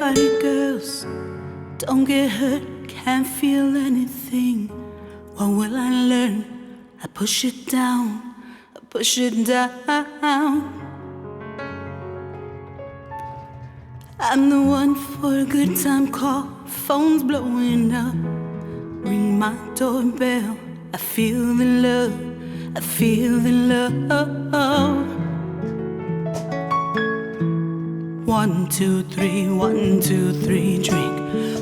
everybody, girls. Don't get hurt, can't feel anything. What will I learn? I push it down, I push it down. I'm the one for a good time call. Phone's blowing up, ring my doorbell. I feel the love, I feel the love. 1, 2, 3, 1, 2, 3, drink.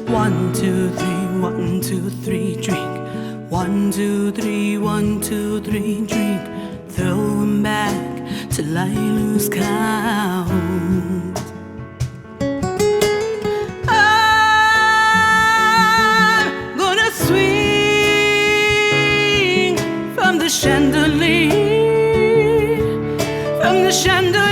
1, 2, 3, 1, 2, 3, drink. 1, 2, 3, 1, 2, 3, drink. Throw 'em back till I lose count. I'm gonna swing from the chandelier, from the chandelier.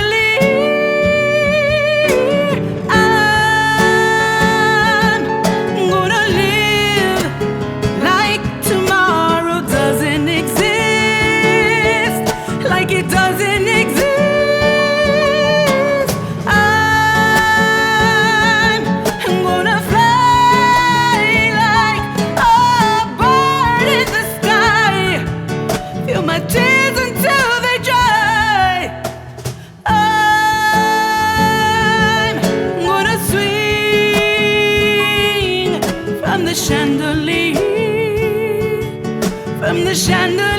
It doesn't exist. I'm gonna fly like a bird in the sky. Feel my tears until they dry. I'm gonna swing from the chandelier, from the chandelier.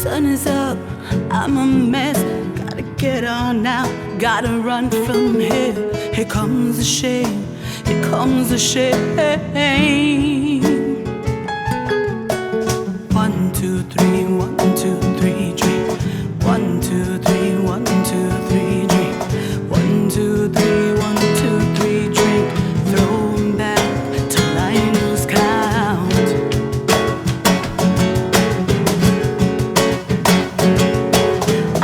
Sun is up, I'm a mess. Gotta get on now, gotta run from here. Here comes the shame, here comes the shame. 1, 2, 3, 1, 2, 3, drink. 1, 2, 3, 1, 2, 3, drink. 1, 2, 3, 1, 2, 3, drink. Throw 'em back till I lose count.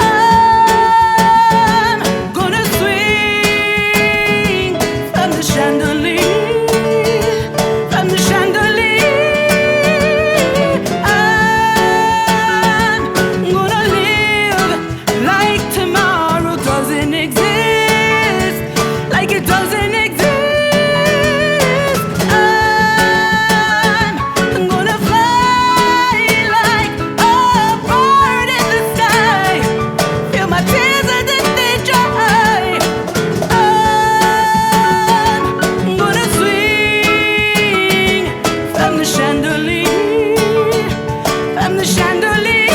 I'm gonna swing from the chandelier, from the chandelier. I'm gonna live like tomorrow doesn't exist, like it doesn't exist. I'm gonna fly like a bird in the sky. Feel my tears as if they dry. I'm gonna swing from the chandelier, from the chandelier.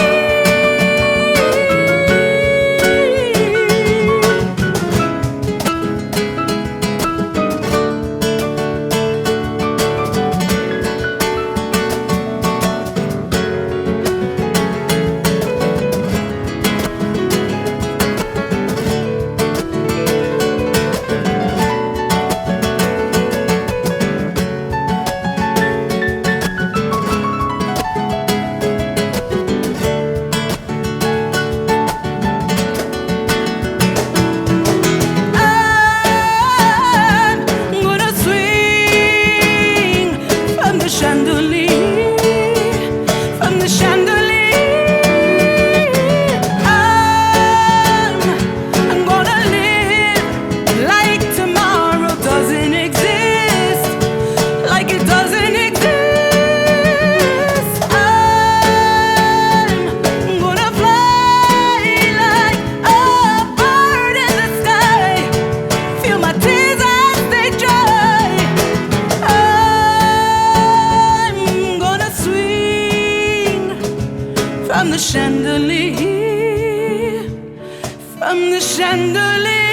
From the chandelier, from the chandelier.